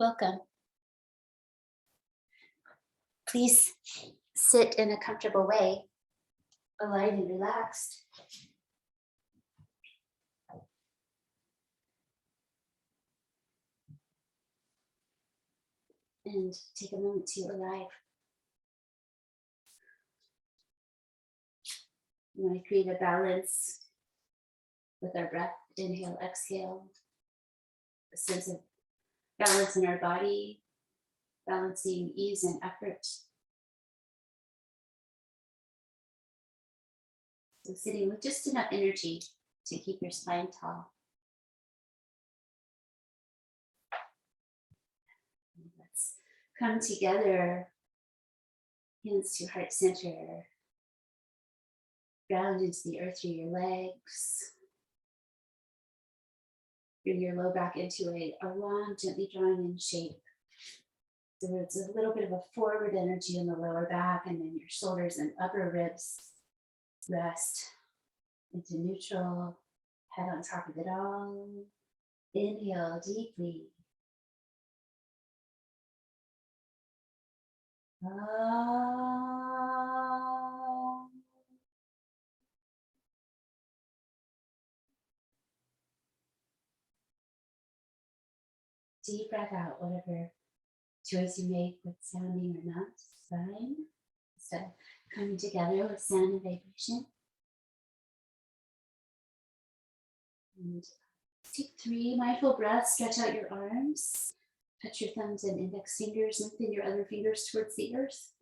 Welcome. Please sit in a comfortable way, aligned and relaxed. And take a moment to arrive. We want to create a balance with our breath. Inhale, exhale. A sense of balance in our body, balancing ease and effort. So sitting with just enough energy to keep your spine tall. Let's come together, hands to heart center. Ground into the earth through your legs. Bring your low back into a long, gently drawing in shape. So it's a little bit of a forward energy in the lower back, and then your shoulders and upper ribs rest into neutral, head on top of it all. Inhale deeply. Deep breath out, whatever choice you make with sounding or not, it's fine. So coming together with sound and vibration. And take 3 mindful breaths, stretch out your arms, touch your thumbs and index fingers, lengthen your other fingers towards the earth,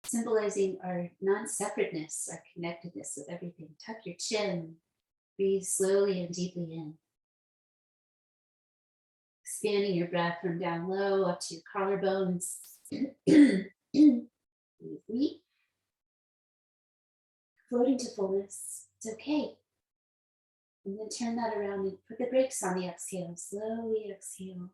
symbolizing our non-separateness, our connectedness with everything. Tuck your chin, breathe slowly and deeply in. Expanding your breath from down low up to your collarbones. Breathe. Floating to fullness. It's okay. And then turn that around and put the brakes on the exhale. Slowly exhale.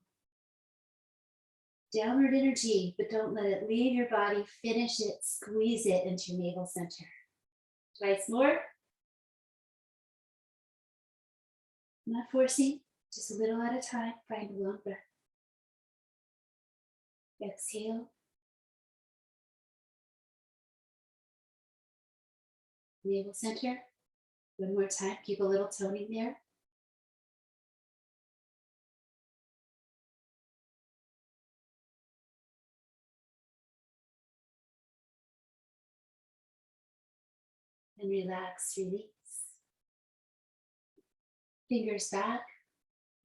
Downward energy, but don't let it leave your body. Finish it, squeeze it into your navel center. Twice more. Not forcing, just a little at a time. Find a long breath. Exhale. Navel center. One more time. Keep a little toning there. And relax, release. Fingers back,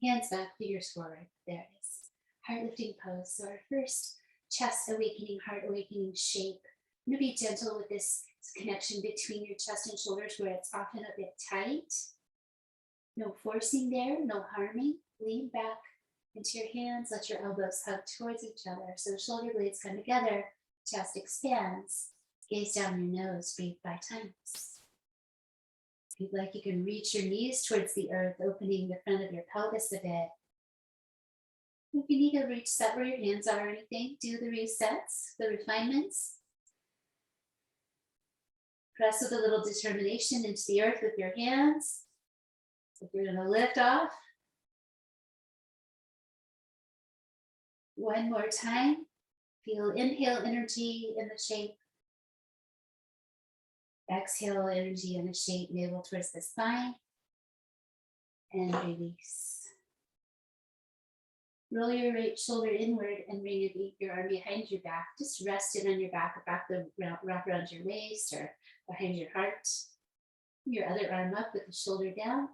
hands back, fingers forward. There it is. Heart lifting pose. So our first chest awakening, heart awakening shape. I'm going to be gentle with this connection between your chest and shoulders where it's often a bit tight. No forcing there, no harming. Lean back into your hands, let your elbows hug towards each other. So shoulder blades come together, chest expands. Gaze down your nose, breathe 5 times. If you'd like, you can reach your knees towards the earth, opening the front of your pelvis a bit. If you need to reach set where your hands are or anything, do the resets, the refinements. Press with a little determination into the earth with your hands. If you're going to lift off. One more time. Feel inhale energy in the shape. Exhale energy in the shape, navel towards the spine. And release. Roll your right shoulder inward and bring your arm behind your back. Just rest it on your back, or back the wrap around your waist or behind your heart. Your other arm up with the shoulder down.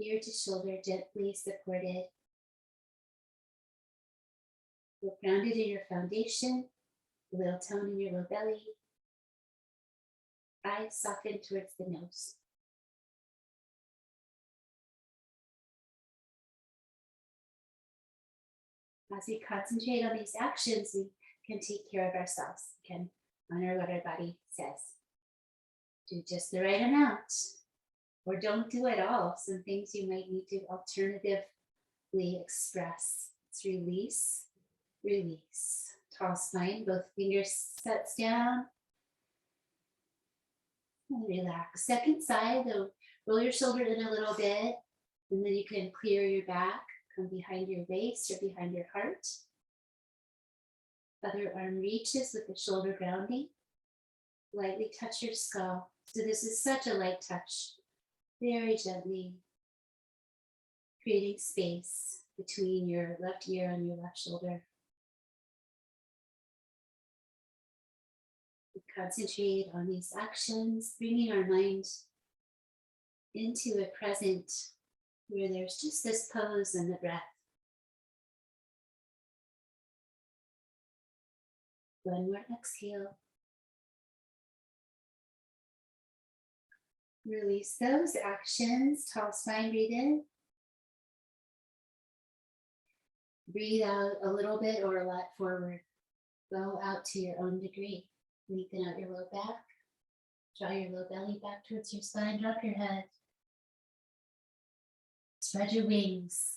Ear to shoulder, gently supported. Feel grounded in your foundation. A little tone in your low belly. Eyes soften towards the nose. As we concentrate on these actions, we can take care of ourselves. We can honor what our body says. Do just the right amount, or don't do it all. Some things you might need to alternatively express. It's release, release. Tall spine, both fingers sets down. And relax. Second side, though, roll your shoulder in a little bit, and then you can clear your back, come behind your waist or behind your heart. Other arm reaches with the shoulder grounding. Lightly touch your skull. So this is such a light touch. Very gently creating space between your left ear and your left shoulder. We concentrate on these actions, bringing our mind into a present where there's just this pose and the breath. One more exhale. Release those actions. Tall spine, breathe in. Breathe out a little bit or a lot forward. Go out to your own degree. Lengthen out your low back. Draw your low belly back towards your spine. Drop your head. Spread your wings.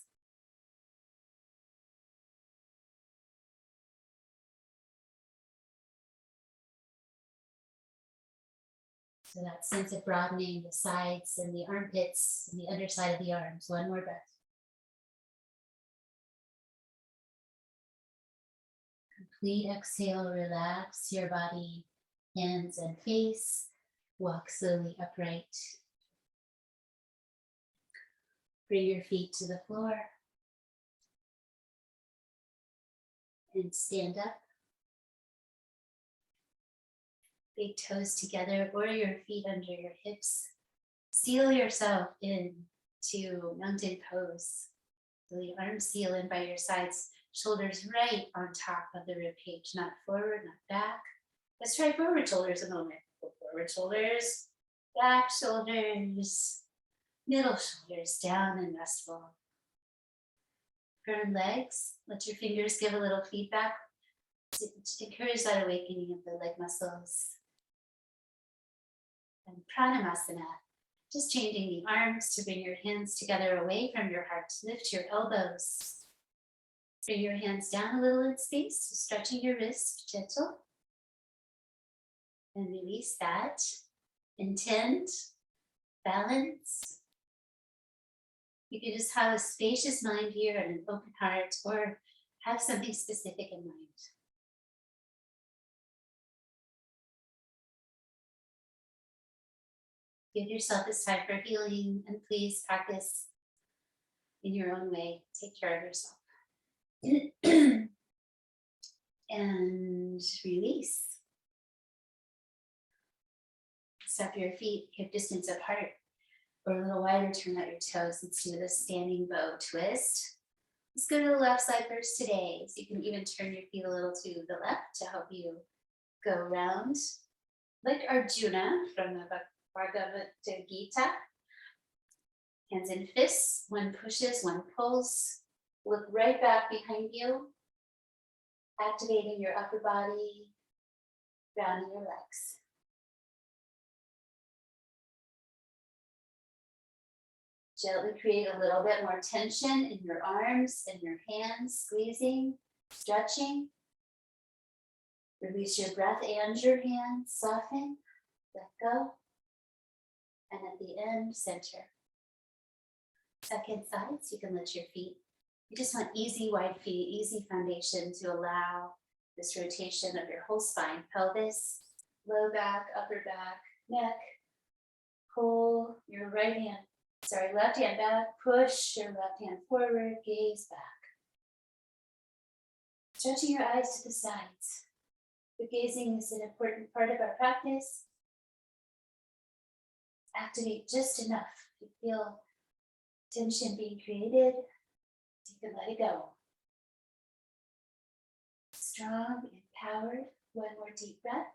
So that sense of broadening the sides and the armpits and the underside of the arms. One more breath. Complete exhale, relax your body, hands and face. Walk slowly upright. Bring your feet to the floor. And stand up. Big toes together or your feet under your hips. Seal yourself into mountain pose. So the arms seal in by your sides, shoulders right on top of the rib cage, not forward, not back. Let's try forward shoulders a moment. Forward shoulders, back shoulders, middle shoulders, down and restful. Firm legs, let your fingers give a little feedback to encourage that awakening of the leg muscles. And Pranamasana, just changing the arms to bring your hands together away from your heart. Lift your elbows. Bring your hands down a little in space, stretching your wrist, gentle. And release that. Intend, balance. You can just have a spacious mind here and an open heart, or have something specific in mind. Give yourself this time for healing, and please practice in your own way. Take care of yourself. And release. Step your feet hip distance apart or a little wider. Turn out your toes. Let's do the standing bow twist. Let's go to the left side first today. So you can even turn your feet a little to the left to help you go around. Like Arjuna from the Bhagavad Gita. Hands and fists. One pushes, one pulls. Look right back behind you. Activating your upper body, grounding your legs. Gently create a little bit more tension in your arms and your hands, squeezing, stretching. Release your breath and your hands, soften, let go. And at the end, center. Second side, so you can lift your feet. You just want easy, wide feet, easy foundation to allow this rotation of your whole spine, pelvis, low back, upper back, neck. Pull your left hand back, push your left hand forward, gaze back. Stretching your eyes to the sides. The gazing is an important part of our practice. Activate just enough to feel tension being created. You can let it go. Strong, empowered. One more deep breath.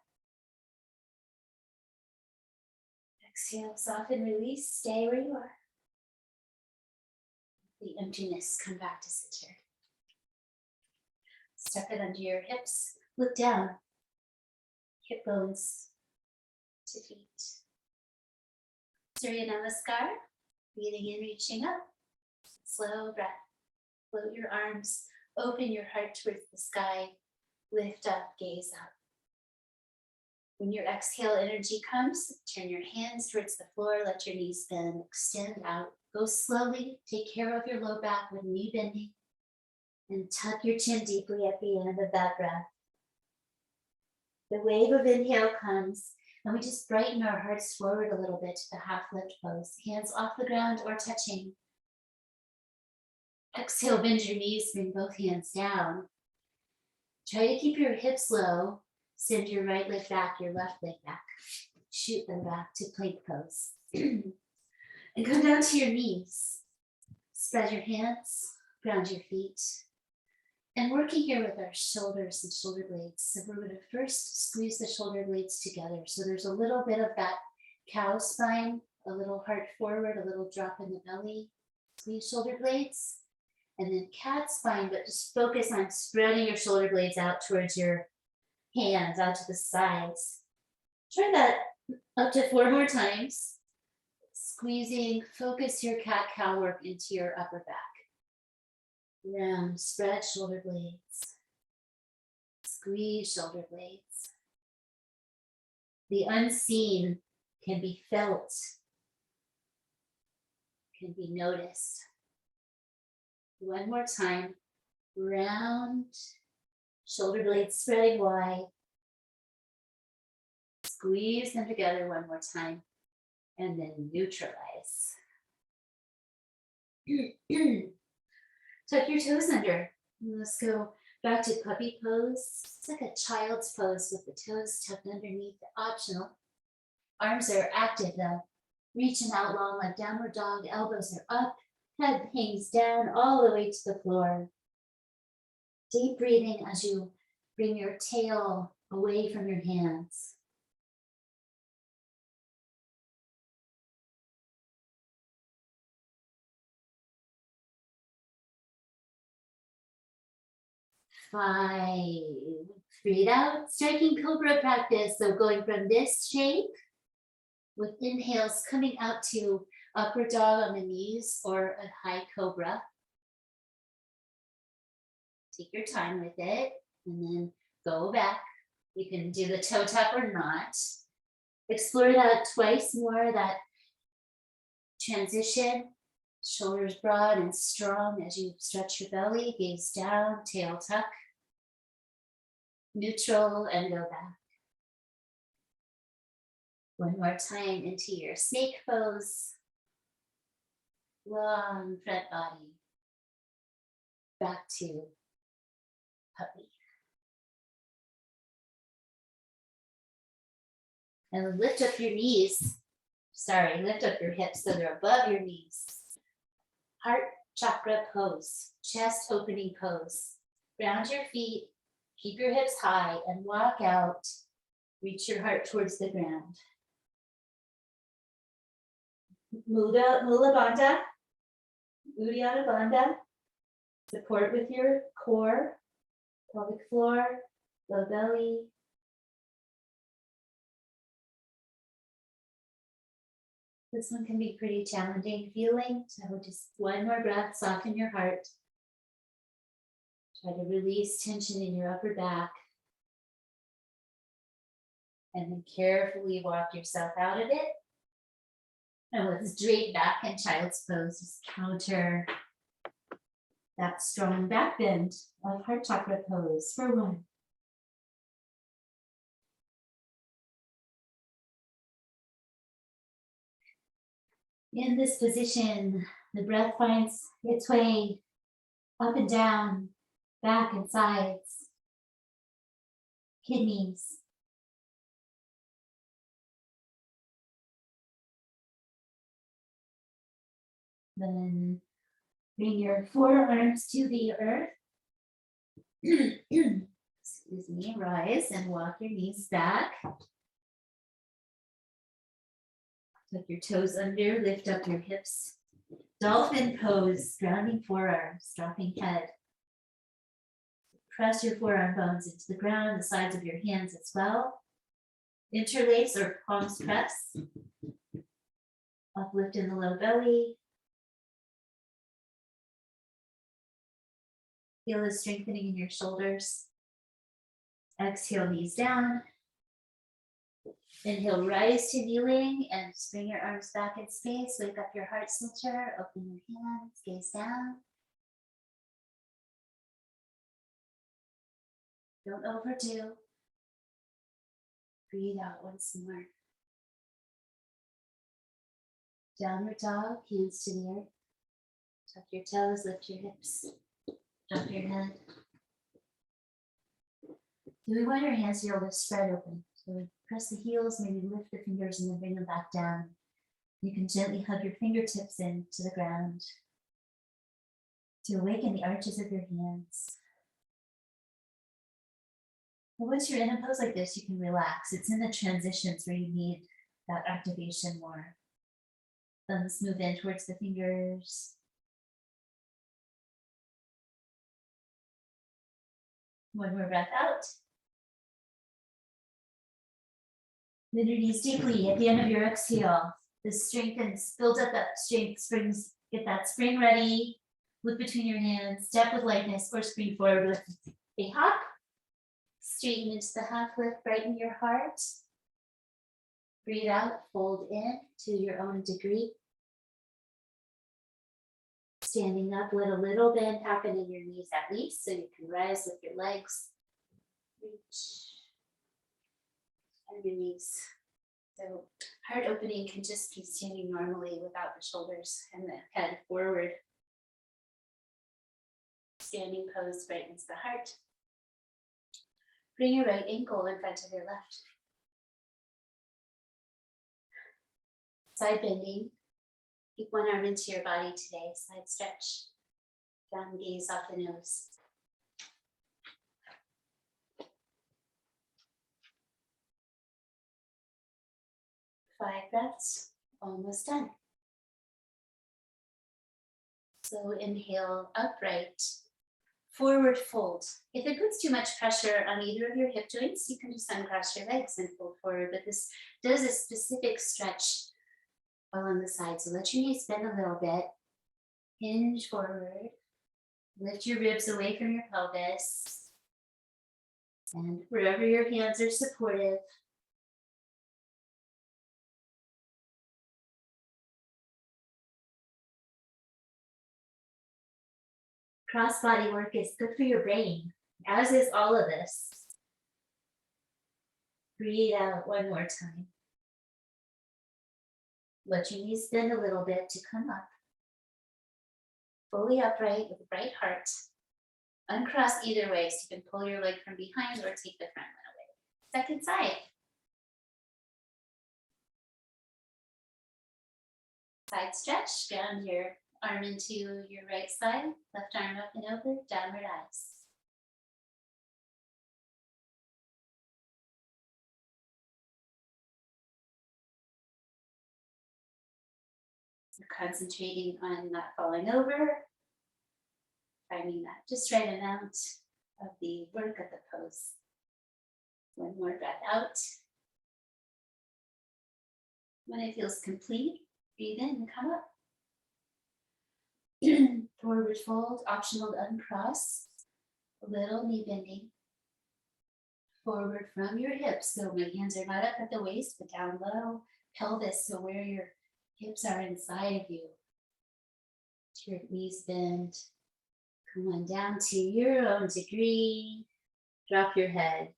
Exhale, soften, release. Stay where you are. The emptiness, come back to center. Step it under your hips. Look down. Hip bones to feet. Surya Namaskar. Breathing in, reaching up. Slow breath. Float your arms. Open your heart towards the sky. Lift up, gaze up. When your exhale energy comes, turn your hands towards the floor. Let your knees bend. Extend out. Go slowly. Take care of your low back with knee bending. And tuck your chin deeply at the end of that breath. The wave of inhale comes, and we just brighten our hearts forward a little bit to the half lift pose. Hands off the ground or touching. Exhale, bend your knees, bring both hands down. Try to keep your hips low. Send your right leg back, your left leg back. Shoot them back to plank pose. And come down to your knees. Spread your hands, ground your feet. And working here with our shoulders and shoulder blades. So we're going to first squeeze the shoulder blades together. So there's a little bit of that cow spine, a little heart forward, a little drop in the belly. Squeeze shoulder blades. And then cat spine, but just focus on spreading your shoulder blades out towards your hands, out to the sides. Try that up to 4 more times. Squeezing, focus your cat-cow work into your upper back. Round, spread shoulder blades. Squeeze shoulder blades. The unseen can be felt, can be noticed. One more time. Round, shoulder blades spreading wide. Squeeze them together one more time. And then neutralize. Tuck your toes under. Let's go back to puppy pose. It's like a child's pose with the toes tucked underneath. Optional. Arms are active though. Reach them out long like downward dog. Elbows are up. Head hangs down all the way to the floor. Deep breathing as you bring your tail away from your hands. Five. Breathe out, striking cobra practice. So going from this shape with inhales coming out to upward dog on the knees or a high cobra. Take your time with it and then go back. You can do the toe tap or not. Explore that twice more, that transition. Shoulders broad and strong as you stretch your belly, gaze down, tail tuck. Neutral and go back. One more time into your snake pose. Long front body. Back to puppy. And lift up your knees. Lift up your hips so they're above your knees. Heart chakra pose, chest opening pose. Ground your feet, keep your hips high and walk out. Reach your heart towards the ground. Mula Bandha, Uddiyana Bandha. Support with your core, pelvic floor, low belly. This one can be pretty challenging feeling, so just one more breath, soften your heart. Try to release tension in your upper back. And then carefully walk yourself out of it. And let's drape back in child's pose, just counter that strong back bend of heart chakra pose for 1. In this position, the breath finds its way up and down, back and sides, kidneys. Then bring your forearms to the earth. Excuse me, rise and walk your knees back. Tuck your toes under, lift up your hips. Dolphin pose, grounding forearms, dropping head. Press your forearm bones into the ground, the sides of your hands as well. Interlace or palms press. Uplift in the low belly. Feel the strengthening in your shoulders. Exhale, knees down. Inhale, rise to kneeling and just bring your arms back in space. Wake up your heart center, open your hands, gaze down. Don't overdo. Breathe out once more. Downward dog, hands to the earth. Tuck your toes, lift your hips. Drop your head. So we want our hands to be able to spread open. So press the heels, maybe lift the fingers and then bring them back down. You can gently hug your fingertips into the ground to awaken the arches of your hands. But once you're in a pose like this, you can relax. It's in the transitions where you need that activation more. Thumbs move in towards the fingers. One more breath out. Bend your knees deeply at the end of your exhale. This strengthens, build up that strength, springs, get that spring ready. Look between your hands, step with lightness, or spring forward with a hop. Straighten into the half lift, brighten your heart. Breathe out, fold in to your own degree. Standing up, let a little bend happen in your knees at least, so you can rise with your legs. Reach underneath. So heart opening can just be standing normally without the shoulders and the head forward. Standing pose brightens the heart. Bring your right ankle in front of your left. Side bending. Keep one arm into your body today. Side stretch. Down gaze off the nose. Five breaths, almost done. So inhale, upright, forward fold. If it puts too much pressure on either of your hip joints, you can just uncross your legs and fold forward, but this does a specific stretch along the side. So let your knees bend a little bit, hinge forward, lift your ribs away from your pelvis, and wherever your hands are supportive, cross body work is good for your brain, as is all of this. Breathe out one more time. Let your knees bend a little bit to come up. Fully upright with a bright heart. Uncross either way, so you can pull your leg from behind or take the front one away. Second side. Side stretch, ground your arm into your right side, left arm up and over, downward eyes. So concentrating on not falling over, finding that just right amount of the work of the pose. One more breath out. When it feels complete, breathe in and come up. Forward fold, optional to uncross. A little knee bending. Forward from your hips, so my hands are not up at the waist, but down low. Pelvis, so where your hips are inside of you. Your knees bend. Come on down to your own degree. Drop your head.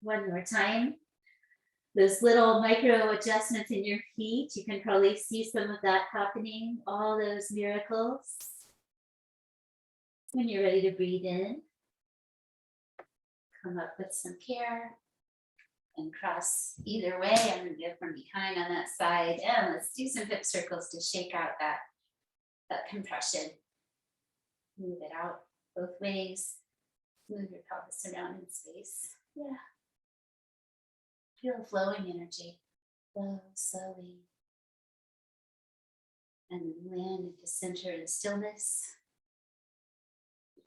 One more time. Those little micro adjustments in your feet, you can probably see some of that happening, all those miracles. When you're ready to breathe in, come up with some care and cross either way. I'm going to go from behind on that side, and let's do some hip circles to shake out that compression. Move it out both ways. Move your pelvis around in space. Yeah. Feel flowing energy. Flow slowly. And then land into center and stillness.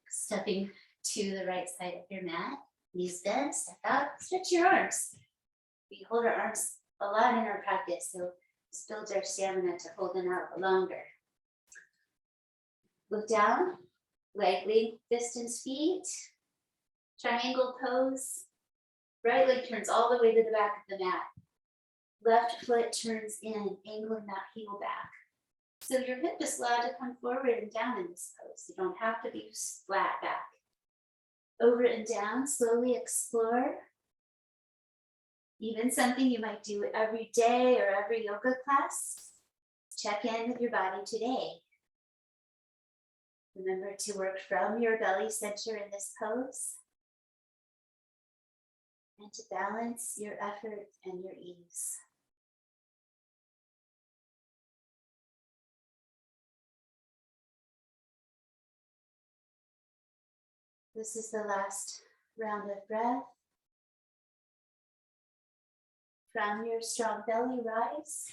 Stepping to the right side of your mat. Knees bent, step out, stretch your arms. We hold our arms a lot in our practice, so this builds our stamina to hold them out longer. Look down, leg length distance feet. Triangle pose. Right leg turns all the way to the back of the mat. Left foot turns in, angling that heel back. So your hip is allowed to come forward and down in this pose. You don't have to be flat back. Over and down, slowly explore. Even something you might do every day or every yoga class. Check in with your body today. Remember to work from your belly center in this pose and to balance your effort and your ease. This is the last round of breath. From your strong belly, rise.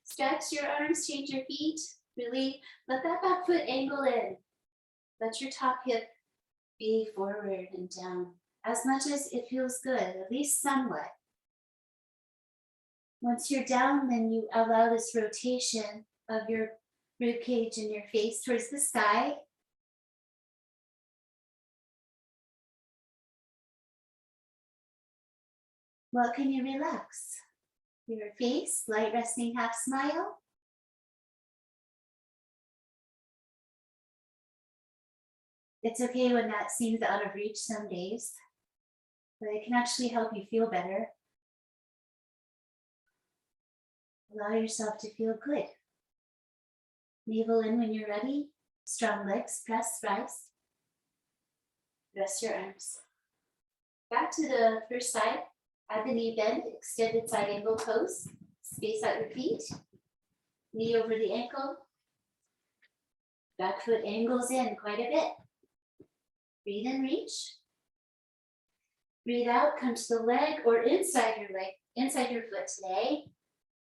Stretch your arms, change your feet. Really let that back foot angle in. Let your top hip be forward and down as much as it feels good, at least somewhat. Once you're down, then you allow this rotation of your rib cage and your face towards the sky. What can you relax? Your face, light resting half smile. It's okay when that seems out of reach some days, but it can actually help you feel better. Allow yourself to feel good. Navel in when you're ready. Strong legs, press, rise. Rest your arms. Back to the first side. At the knee bend, extended side angle pose. Space out your feet. Knee over the ankle. Back foot angles in quite a bit. Breathe in, reach. Breathe out, come to the leg or inside your leg, inside your foot today.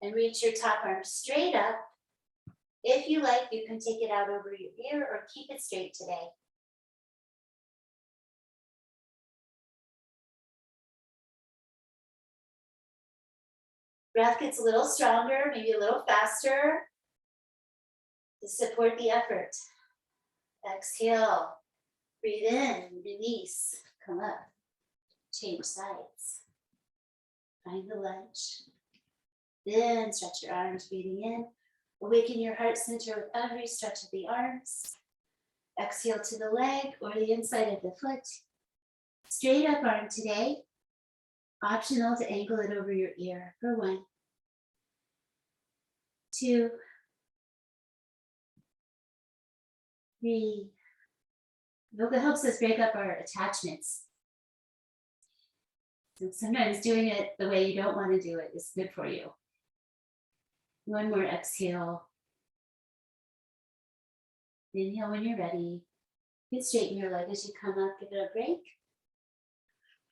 And reach your top arm straight up. If you like, you can take it out over your ear or keep it straight today. Breath gets a little stronger, maybe a little faster to support the effort. Exhale, breathe in, release, come up, change sides. Find the lunge. Then stretch your arms, breathing in. Awaken your heart center with every stretch of the arms. Exhale to the leg or the inside of the foot. Straight up arm today. Optional to angle it over your ear for 1, 2, 3. Yoga helps us break up our attachments. So sometimes doing it the way you don't want to do it is good for you. 1 more exhale. Inhale when you're ready. Get straighten your leg as you come up, give it a break.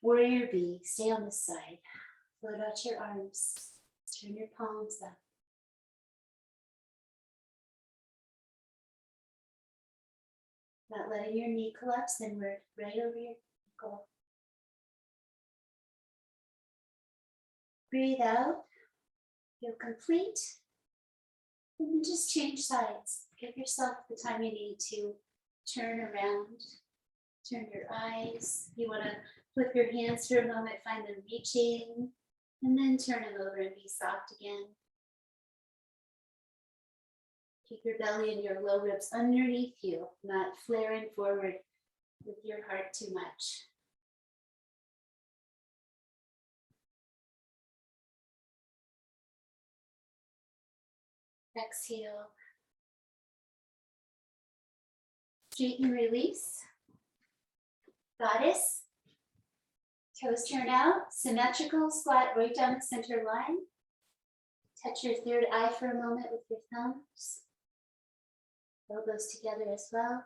Warrior B, stay on this side. Float out your arms. Turn your palms up. Not letting your knee collapse inward, right over your ankle. Breathe out. Feel complete. And then just change sides. Give yourself the time you need to turn around. Turn your eyes. You want to flip your hands for a moment, find them reaching, and then turn them over and be soft again. Keep your belly and your low ribs underneath you, not flaring forward with your heart too much. Exhale. Straighten, release. Goddess. Toes turn out, symmetrical squat right down the center line. Touch your third eye for a moment with your thumbs. Elbows together as well.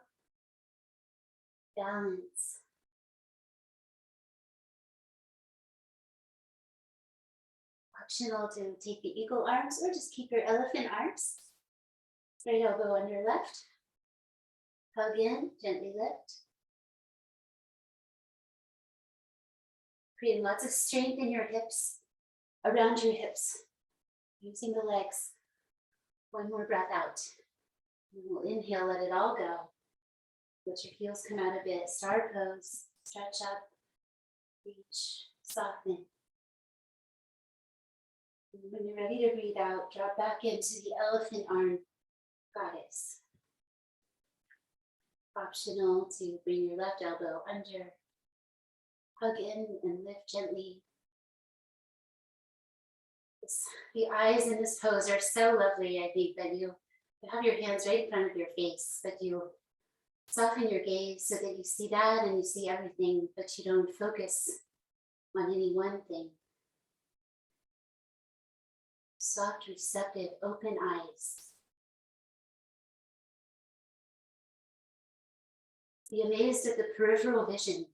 Balance. Optional to take the eagle arms or just keep your elephant arms. Right elbow under left. Hug in, gently lift. Creating lots of strength in your hips, around your hips, using the legs. 1 more breath out. And we'll inhale, let it all go. Let your heels come out a bit. Star pose, stretch up, reach, soften. And when you're ready to breathe out, drop back into the elephant arm goddess. Optional to bring your left elbow under, hug in and lift gently. The eyes in this pose are so lovely, I think, that you have your hands right in front of your face, but you soften your gaze so that you see that and you see everything, but you don't focus on any one thing. Soft, receptive, open eyes. Be amazed at the peripheral vision.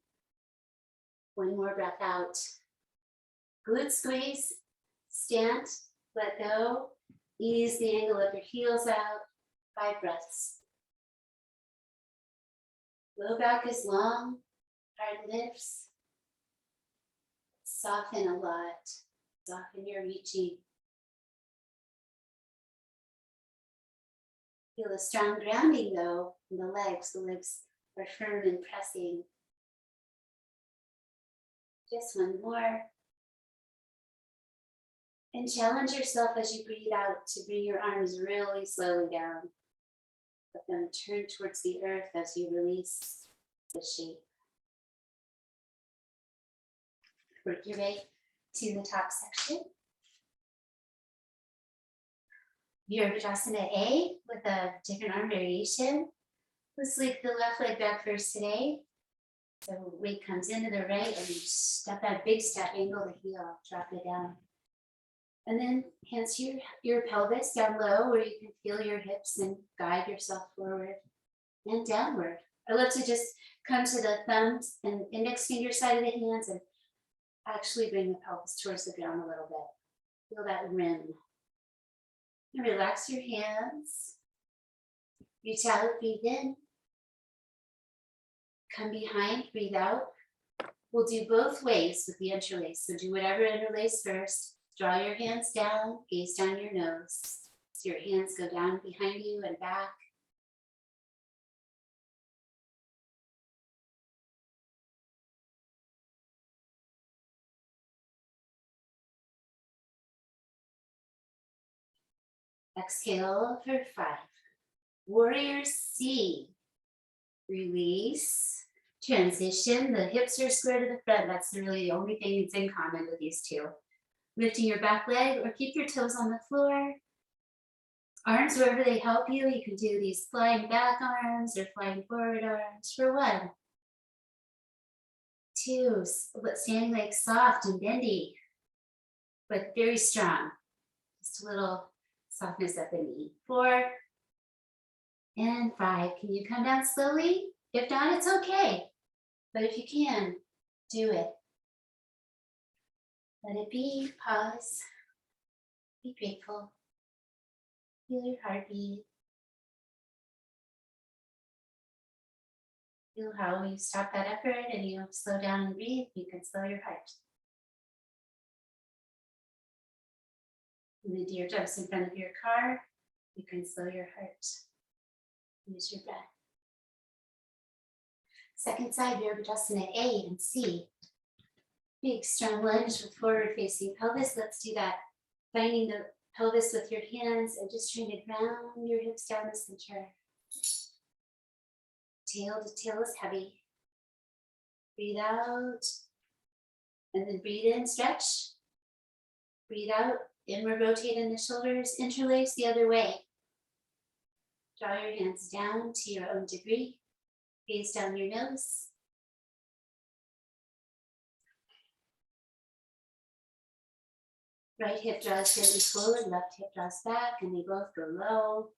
One more breath out. Glute squeeze, stand, let go, ease the angle of your heels out. 5 breaths. Low back is long, heart lifts. Soften a lot. Soften your reaching. Feel a strong grounding though in the legs. The legs are firm and pressing. Just one more. And challenge yourself as you breathe out to bring your arms really slowly down. Let them turn towards the earth as you release the shape. Work your way to the top section. Virabhadrasana A with a different arm variation. Let's lead the left leg back first today. So weight comes into the right and you step that big step, angle the heel, drop it down. And then hands to your pelvis down low where you can feel your hips and guide yourself forward and downward. I love to just come to the thumbs and index finger side of the hands and actually bring the pelvis towards the ground a little bit. Feel that rim. And relax your hands. Reach out, breathe in. Come behind, breathe out. We'll do both ways with the interlace. So do whatever interlace first. Draw your hands down, gaze down your nose. So your hands go down behind you and back. Exhale for 5. Warrior C. Release. Transition. The hips are square to the front. That's really the only thing that's in common with these two. Lifting your back leg or keep your toes on the floor. Arms wherever they help you. You can do these flying back arms or flying forward arms for 1. 2, standing legs soft and bendy, but very strong. Just a little softness at the knee. 4 and 5. Can you come down slowly? If not, it's okay. But if you can, do it. Let it be. Pause. Be grateful. Feel your heartbeat. Feel how you stop that effort and you slow down and breathe. You can slow your heart. When the deer jumps in front of your car, you can slow your heart. Use your breath. Second side, Virabhadrasana A and C. Big strong lunge with forward facing pelvis. Let's do that. Finding the pelvis with your hands and just trying to ground your hips down the center. Tail to tail is heavy. Breathe out. And then breathe in, stretch. Breathe out, inward rotate in the shoulders, interlace the other way. Draw your hands down to your own degree. Gaze down your nose. Right hip draws gently forward, left hip draws back, and they both go low.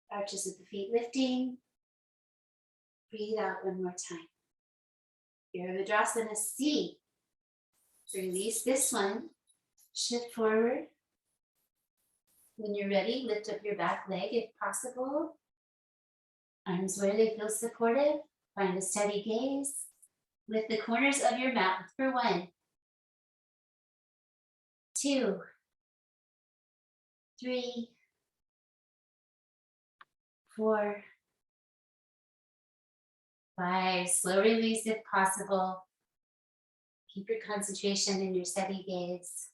Arches of the feet lifting. Breathe out one more time. Virabhadrasana C. Release this one. Shift forward. When you're ready, lift up your back leg if possible. Arms where they feel supportive. Find a steady gaze. Lift the corners of your mouth for 1, 2, 3, 4, 5. Slow release if possible. Keep your concentration in your steady gaze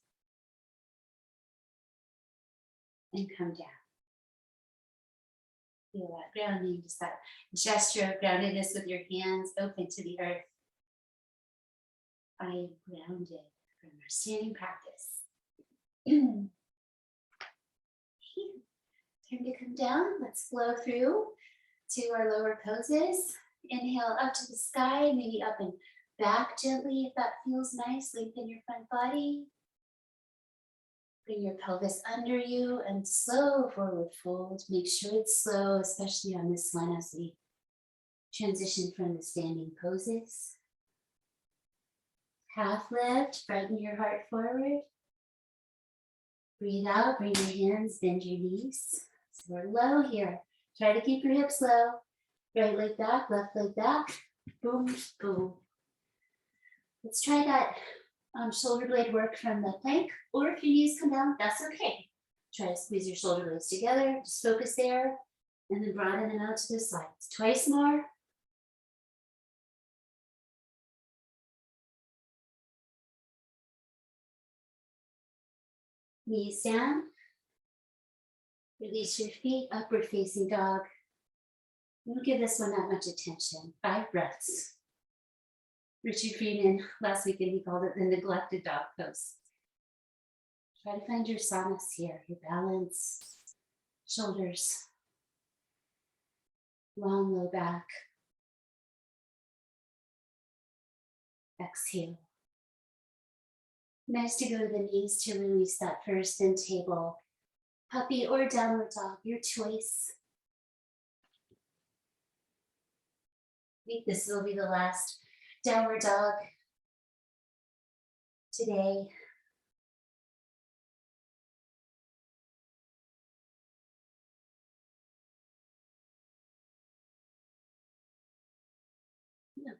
and come down. Feel that grounding, just that gesture of groundedness with your hands open to the earth. I am grounded from our standing practice. Time to come down. Let's flow through to our lower poses. Inhale up to the sky, maybe up and back gently if that feels nice. Lengthen your front body. Bring your pelvis under you and slow forward fold. Make sure it's slow, especially on this one as we transition from the standing poses. Half lift, brighten your heart forward. Breathe out, bring your hands, bend your knees. So we're low here. Try to keep your hips low. Right leg back, left leg back. Boom, boom. Let's try that shoulder blade work from the plank, or if your knees come down, that's okay. Try to squeeze your shoulder blades together, just focus there, and then broaden it out to the sides. Twice more. Knees down. Release your feet, upward facing dog. Don't give this one that much attention. 5 breaths. Richard Freeman, last weekend, he called it the neglected dog pose. Try to find your sanas here, your balance, shoulders, long low back. Exhale. Nice to go to the knees to release that first, then table, puppy or downward dog, your choice. I think this will be the last downward dog today.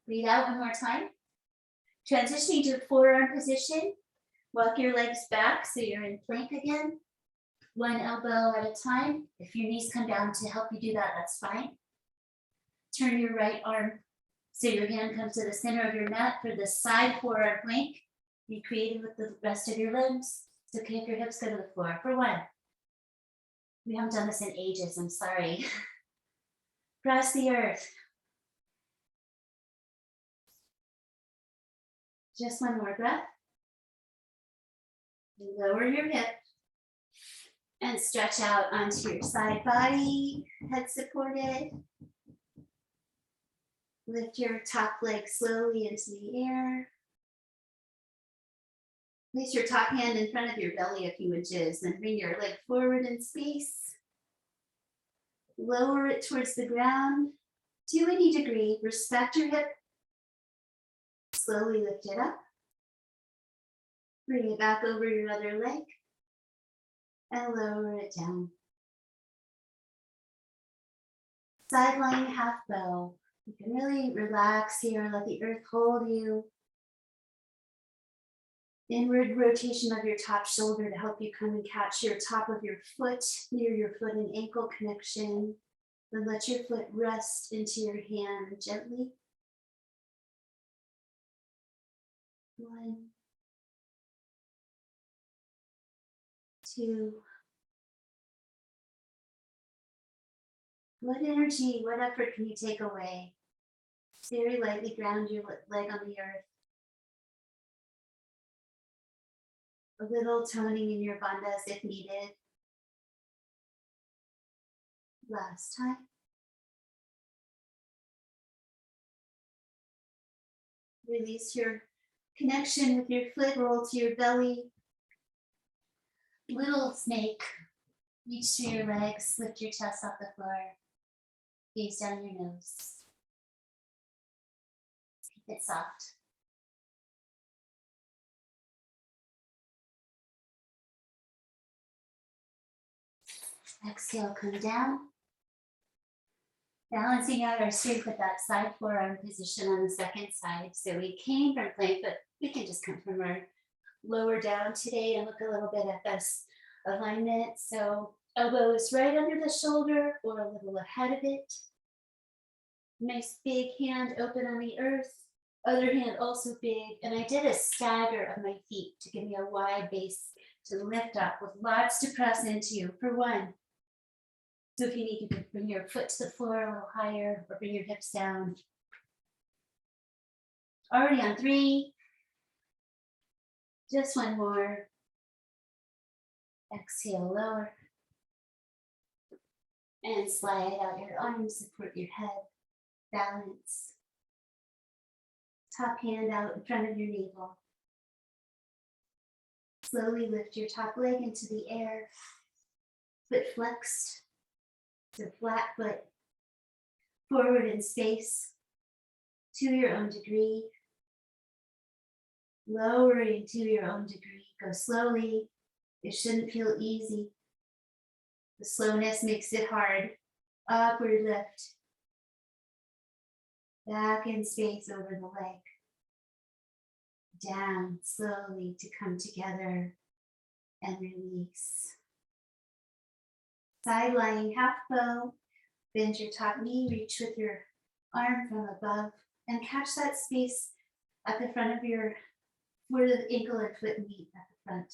Breathe out one more time. Transitioning to forearm position. Walk your legs back so you're in plank again. One elbow at a time. If your knees come down to help you do that, that's fine. Turn your right arm so your hand comes to the center of your mat for the side forearm plank. Be creative with the rest of your limbs. It's okay if your hips go to the floor. For 1. We haven't done this in ages, I'm sorry. Press the earth. Just one more breath. Lower your hip and stretch out onto your side body, head supported. Lift your top leg slowly into the air. Place your top hand in front of your belly a few inches, then bring your leg forward in space. Lower it towards the ground to any degree. Respect your hip. Slowly lift it up. Bring it back over your other leg and lower it down. Side lying half bow. You can really relax here, let the earth hold you. Inward rotation of your top shoulder to help you come and catch your top of your foot near your foot and ankle connection. Then let your foot rest into your hand gently. 1, 2. What energy, what effort can you take away? Very lightly ground your leg on the earth. A little toning in your bandhas if needed. Last time. Release your connection with your foot, roll to your belly. Little snake. Reach through your legs, lift your chest off the floor. Gaze down your nose. Keep it soft. Exhale, come down. Balancing out our strength with that side forearm position on the second side. So we came from plank, but we can just come from our lower down today and look a little bit at this alignment. So elbow is right under the shoulder or a little ahead of it. Nice big hand open on the earth. Other hand also big. And I did a stagger of my feet to give me a wide base to lift up with lots to press into for one. So if you need, you can bring your foot to the floor a little higher or bring your hips down. Already on 3. Just one more. Exhale, lower. And slide out your arms, support your head. Balance. Top hand out in front of your navel. Slowly lift your top leg into the air. Foot flexed. So flat foot. Forward in space. To your own degree. Lowering to your own degree. Go slowly. It shouldn't feel easy. The slowness makes it hard. Upward lift. Back in space over the leg. Down slowly to come together and release. Side lying half bow. Bend your top knee, reach with your arm from above and catch that space at the front of your, where the ankle or foot meet at the front.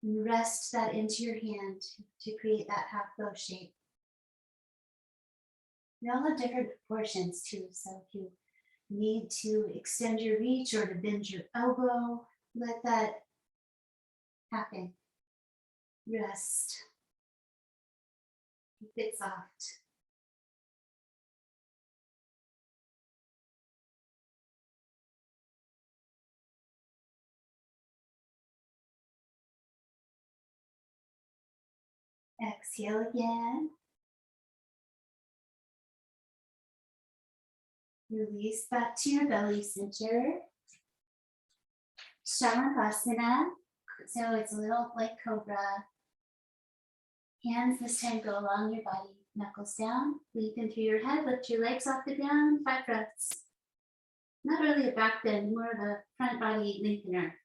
And rest that into your hand to create that half bow shape. We all have different proportions too, so if you need to extend your reach or to bend your elbow, let that happen. Rest. Keep it soft. Exhale again. Release back to your belly center. Shavasana. So it's a little like cobra. Hands this time go along your body. Knuckles down. Lengthen through your head. Lift your legs off the ground. 5 breaths. Not really a back bend, more of a front body lengthener.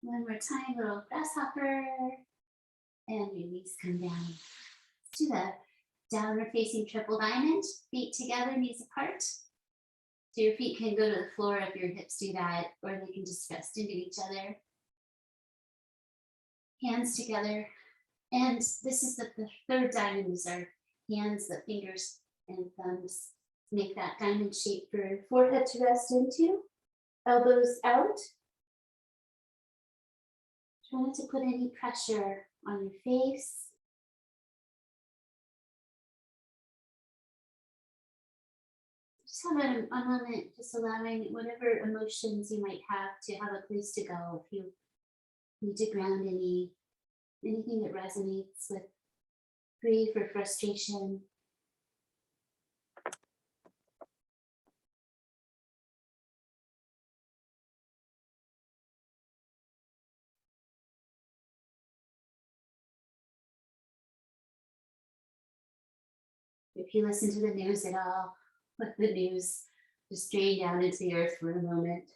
One more time, little grasshopper. And release, come down. Let's do the downward facing triple diamond. Feet together, knees apart. So your feet can go to the floor if your hips do that, or they can just rest into each other. Hands together. And this is the third diamond is our hands, the fingers and thumbs. Make that diamond shape for your forehead to rest into. Elbows out. Try not to put any pressure on your face. Just have a moment, just allowing whatever emotions you might have to have a place to go. If you need to ground anything that resonates with grief or frustration. If you listen to the news at all, let the news just drain down into the earth for a moment.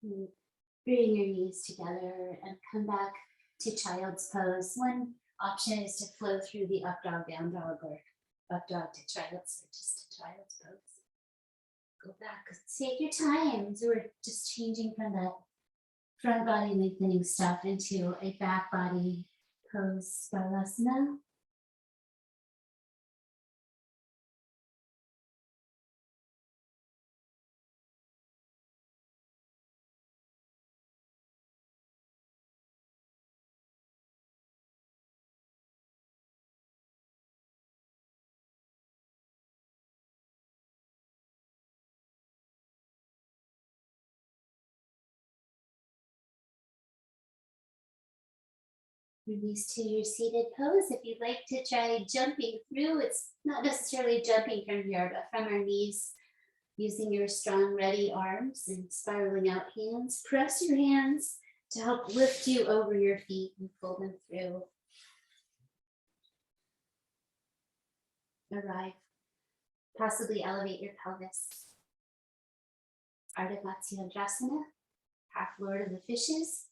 And bring your knees together and come back to child's pose. One option is to flow through the up dog, down dog, or up dog to child's, or just to child's pose. Go back, take your time. So we're just changing from that front body lengthening stuff into a back body pose, Balasana. Release to your seated pose. If you'd like to try jumping through, it's not necessarily jumping from here, but from our knees, using your strong, ready arms and spiraling out hands. Press your hands to help lift you over your feet and pull them through. Arrive. Possibly elevate your pelvis. Ardha Matsyendrasana, half Lord of the Fishes.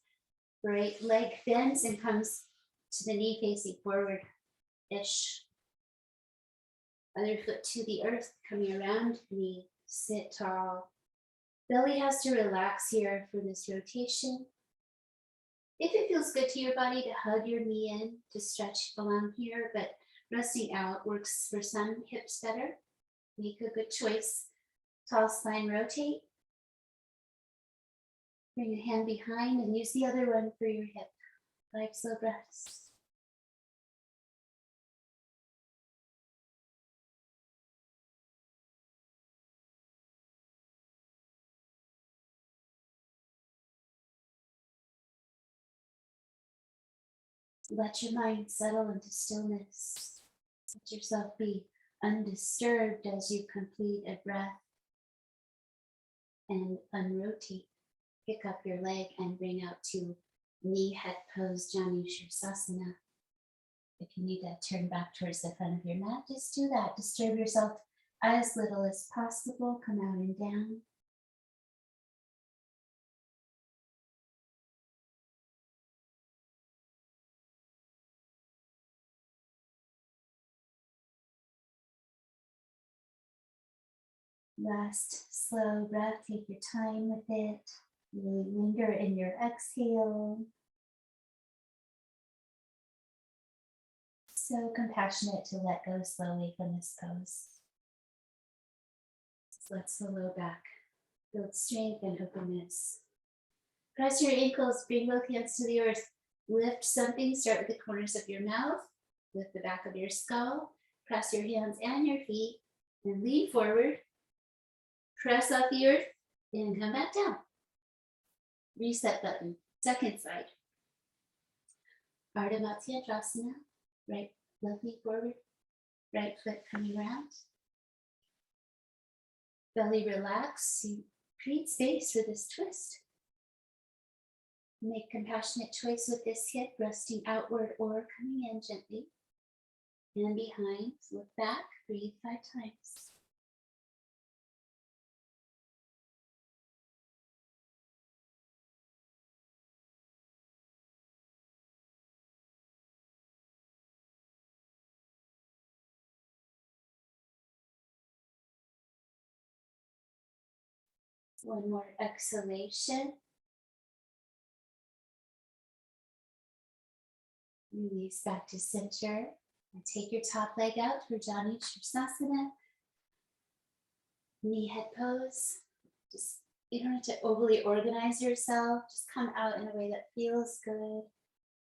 Right leg bends and comes to the knee facing forward-ish. Other foot to the earth, coming around knee, sit tall. Belly has to relax here for this rotation. If it feels good to your body to hug your knee in, to stretch along here, but resting out works for some hips better. Make a good choice. Tall spine, rotate. Bring a hand behind and use the other one for your hip. 5 slow breaths. Let your mind settle into stillness. Let yourself be undisturbed as you complete a breath and unrotate. Pick up your leg and bring out to knee head pose, Janu Shirsasana. If you need to turn back towards the front of your mat, just do that. Disturb yourself as little as possible. Come out and down. Last slow breath, take your time with it. Really linger in your exhale. So compassionate to let go slowly from this pose. Flex the low back. Build strength and openness. Press your ankles, bring both hands to the earth. Lift something, start with the corners of your mouth, lift the back of your skull. Press your hands and your feet and lean forward. Press off the earth and come back down. Reset button, second side. Ardha Matsyendrasana, right left knee forward, right foot coming around. Belly relax, you create space for this twist. Make compassionate choice with this hip, resting outward or coming in gently. And behind, look back, breathe 5 times. One more exhalation. Release back to center and take your top leg out for Janu Shirsasana. Knee head pose. Just, you don't have to overly organize yourself. Just come out in a way that feels good.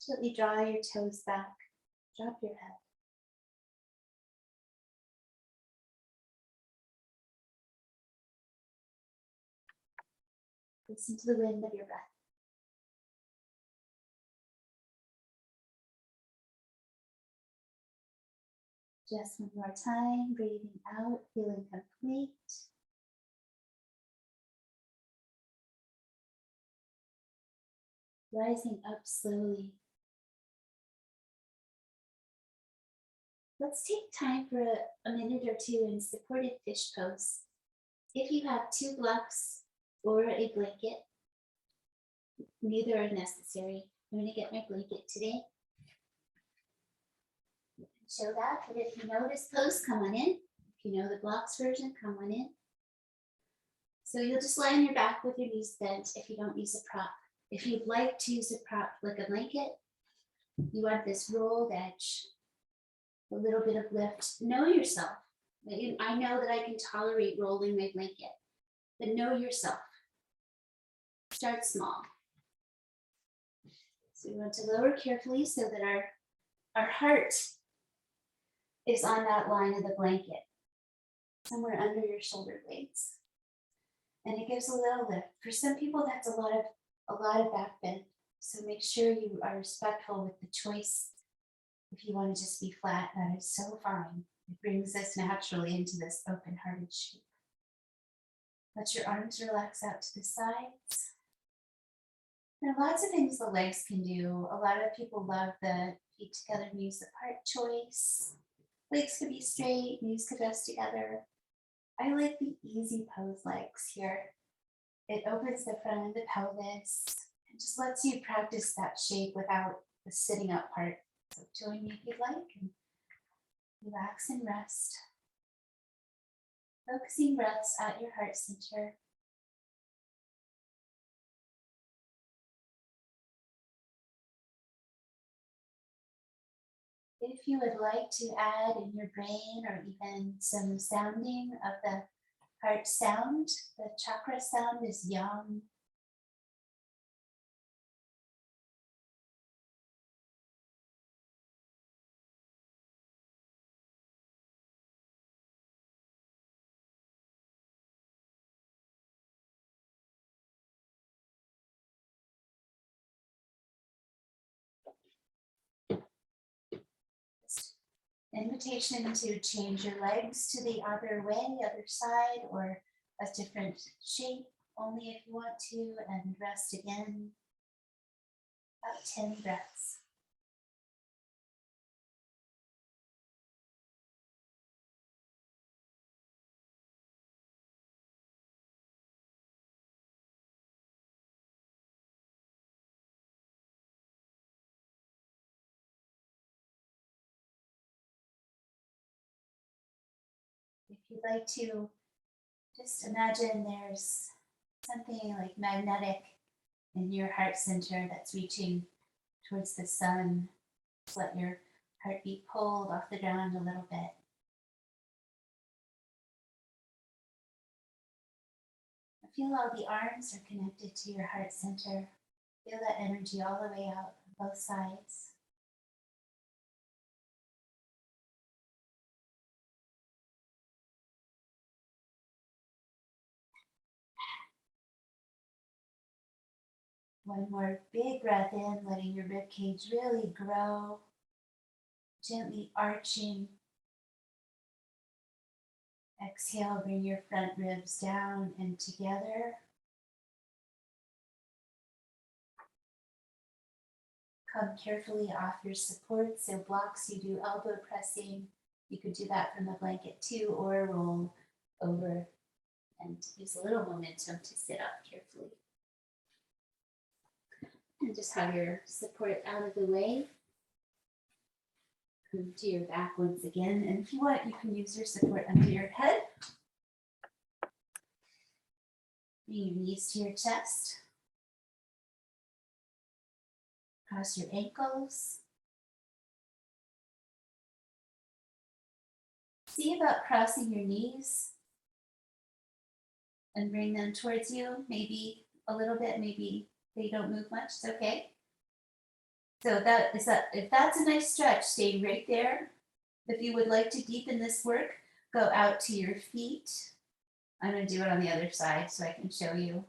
Gently draw your toes back. Drop your head. Listen to the wind of your breath. Just one more time, breathing out, feeling complete. Rising up slowly. Let's take time for a minute or two in supported fish pose. If you have 2 blocks or a blanket, neither are necessary. I'm going to get my blanket today. Show that, but if you know this pose, come on in. If you know the blocks version, come on in. So you'll just lie on your back with your knees bent if you don't use a prop. If you'd like to use a prop like a blanket, you want this rolled edge, a little bit of lift. Know yourself. I know that I can tolerate rolling my blanket, but know yourself. Start small. So we want to lower carefully so that our heart is on that line of the blanket, somewhere under your shoulder blades. And it gives a little lift. For some people, that's a lot of back bend. So make sure you are respectful with the choice. If you want to just be flat, that is so fine. It brings us naturally into this open-hearted shape. Let your arms relax out to the sides. There are lots of things the legs can do. A lot of people love the feet together, knees apart choice. Legs could be straight, knees could rest together. I like the easy pose legs here. It opens the front of the pelvis and just lets you practice that shape without the sitting up part. So join me if you'd like and relax and rest. Focusing breaths at your heart center. If you would like to add in your brain or even some sounding of the heart sound, the chakra sound is yang. Invitation to change your legs to the other way, other side, or a different shape, only if you want to, and rest again. About 10 breaths. If you'd like to, just imagine there's something like magnetic in your heart center that's reaching towards the sun. Just let your heart be pulled off the ground a little bit. Feel how the arms are connected to your heart center. Feel that energy all the way out on both sides. One more big breath in, letting your rib cage really grow, gently arching. Exhale, bring your front ribs down and together. Come carefully off your support. So blocks, you do elbow pressing. You could do that from the blanket too, or roll over and use a little momentum to sit up carefully. And just have your support out of the way. Come to your back once again. And if you want, you can use your support under your head. Bring your knees to your chest. Cross your ankles. See about crossing your knees and bring them towards you. Maybe a little bit, maybe they don't move much. It's okay. So if that's a nice stretch, stay right there. If you would like to deepen this work, go out to your feet. I'm going to do it on the other side so I can show you.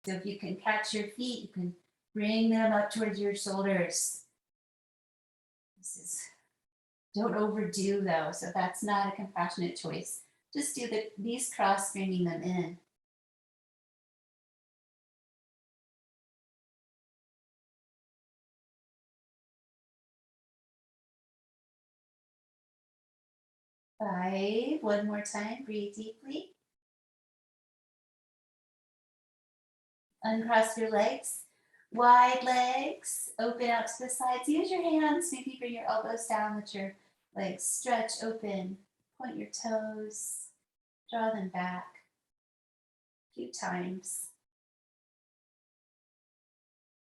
So if you can catch your feet, you can bring them up towards your shoulders. Don't overdo though, so that's not a compassionate choice. Just do these cross, bringing them in. Five, one more time, breathe deeply. Uncross your legs, wide legs, open out to the sides. Use your hands, maybe bring your elbows down, let your legs stretch open. Point your toes, draw them back a few times.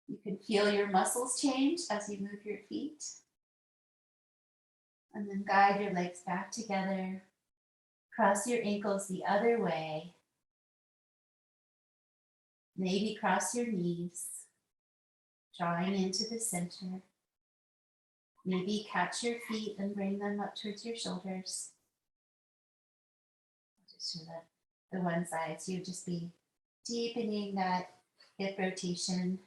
You can feel your muscles change as you move your feet. And then guide your legs back together. Cross your ankles the other way. Maybe cross your knees, drawing into the center. Maybe catch your feet and bring them up towards your shoulders. Just show the one side, so you just be deepening that hip rotation.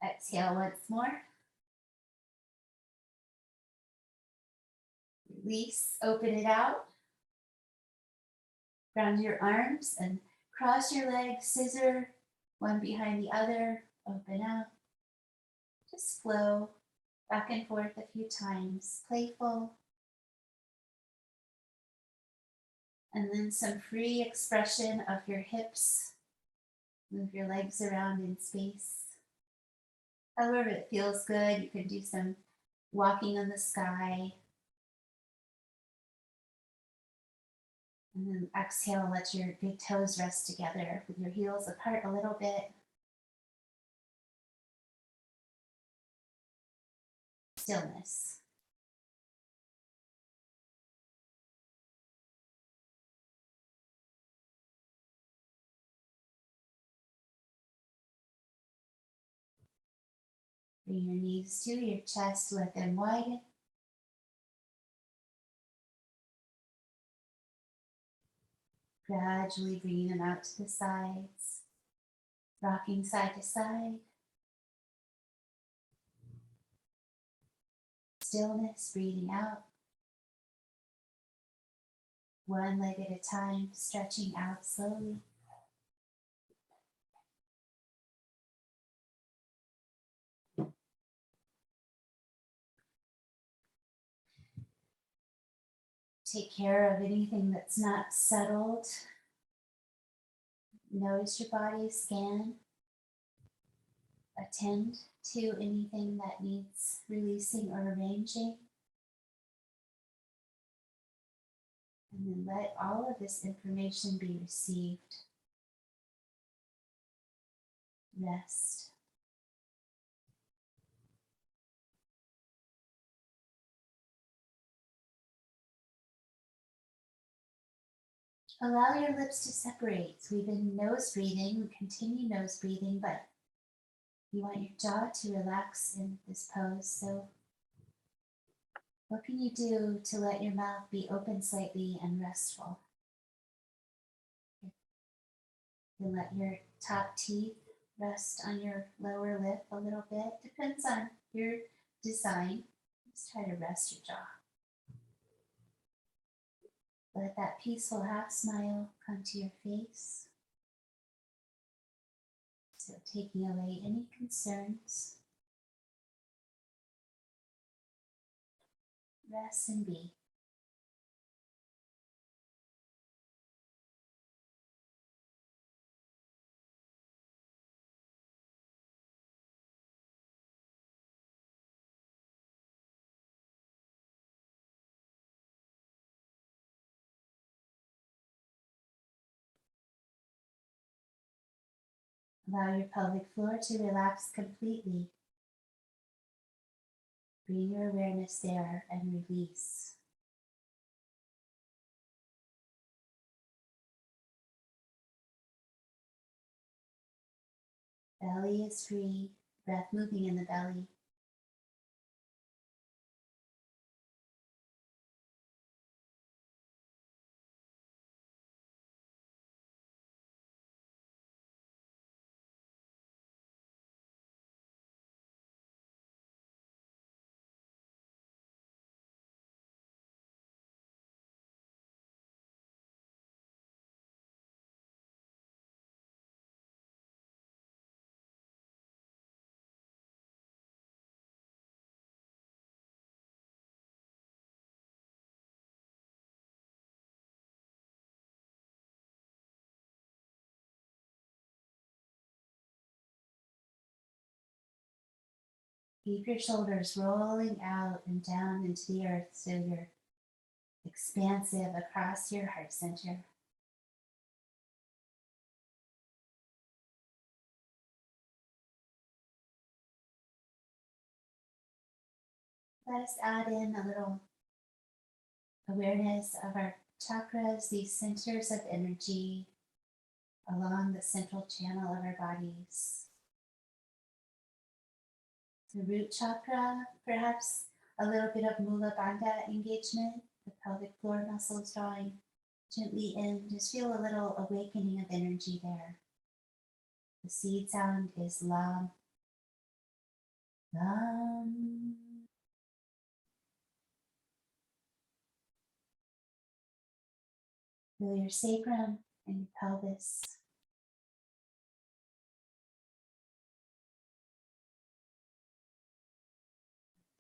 Exhale once more. Release, open it out. Ground your arms and cross your legs, scissor, one behind the other, open out. Just flow back and forth a few times, playful, and then some free expression of your hips. Move your legs around in space. However, it feels good. You can do some walking on the sky. And then exhale, let your big toes rest together with your heels apart a little bit. Stillness. Bring your knees to your chest, let them widen. Gradually bringing them out to the sides, rocking side to side. Stillness, breathing out. One leg at a time, stretching out slowly. Take care of anything that's not settled. Notice your body, scan. Attend to anything that needs releasing or arranging. And then let all of this information be received. Rest. Allow your lips to separate. So we've been nose breathing, continue nose breathing, but you want your jaw to relax in this pose. So what can you do to let your mouth be open slightly and restful? You can let your top teeth rest on your lower lip a little bit. Depends on your design. Just try to rest your jaw. Let that peaceful half smile come to your face. So taking away any concerns. Rest and be. Allow your pelvic floor to relax completely. Bring your awareness there and release. Belly is free, breath moving in the belly. Keep your shoulders rolling out and down into the earth so you're expansive across your heart center. Let us add in a little awareness of our chakras, these centers of energy along the central channel of our bodies. The root chakra, perhaps a little bit of mula bandha engagement, the pelvic floor muscles drawing gently in. Just feel a little awakening of energy there. The seed sound is lam, lam. Feel your sacrum and your pelvis.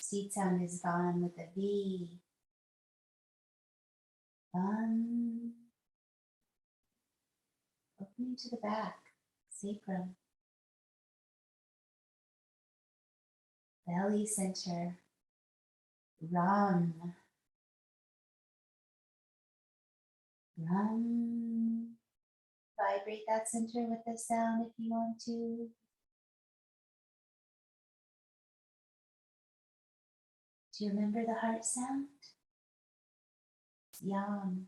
Seed sound is gone with a V. Opening to the back, sacrum. Belly center. Ram. Ram. Vibrate that center with the sound if you want to. Do you remember the heart sound? Yam.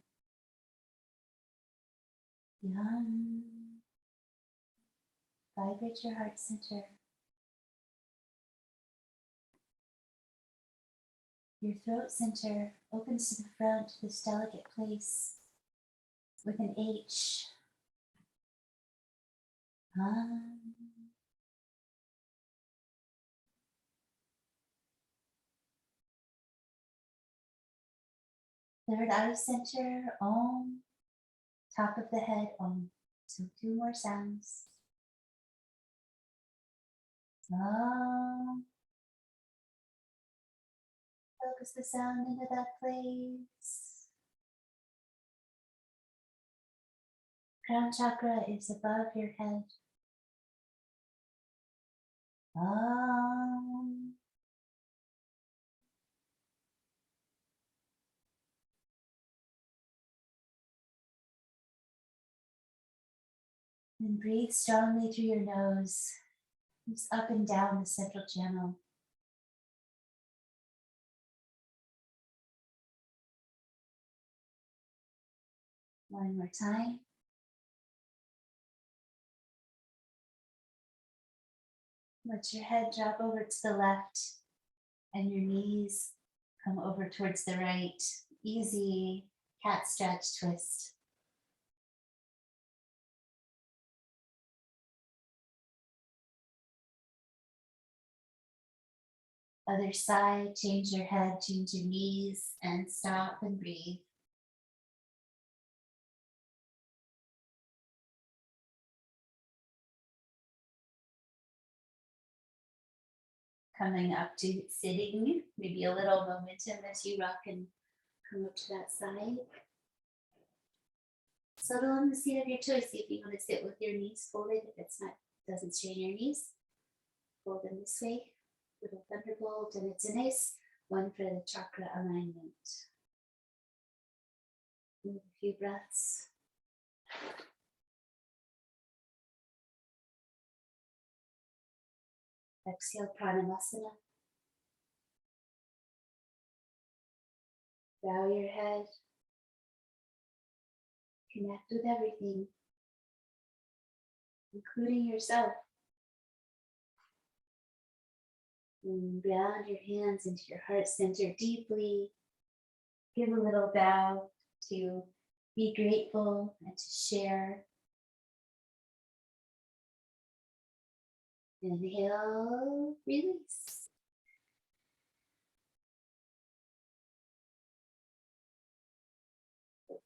Yam. Vibrate your heart center. Your throat center opens to the front, this delicate place with an H. Third eye center, Om. Top of the head, Om. So 2 more sounds. Om. Focus the sound into that place. Crown chakra is above your head. Om. And breathe strongly through your nose. Moves up and down the central channel. One more time. Let your head drop over to the left and your knees come over towards the right. Easy cat stretch twist. Other side, change your head, change your knees, and stop and breathe. Coming up to sitting, maybe a little momentum as you rock and come up to that side. Settle on the seat of your choice. See if you want to sit with your knees folded. If it's not, doesn't strain your knees, fold them this way. Little thunderbolt, and it's a nice one for the chakra alignment. Move a few breaths. Exhale, Pranamasana. Bow your head. Connect with everything, including yourself. And ground your hands into your heart center deeply. Give a little bow to be grateful and to share. Inhale, release.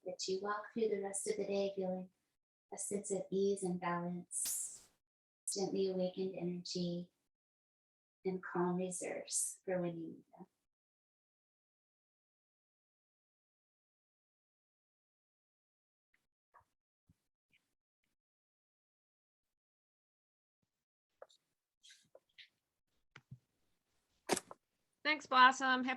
That you walk through the rest of the day feeling a sense of ease and balance, gently awakened energy, and calm reserves for when you need them. Thanks, Blossom. Happy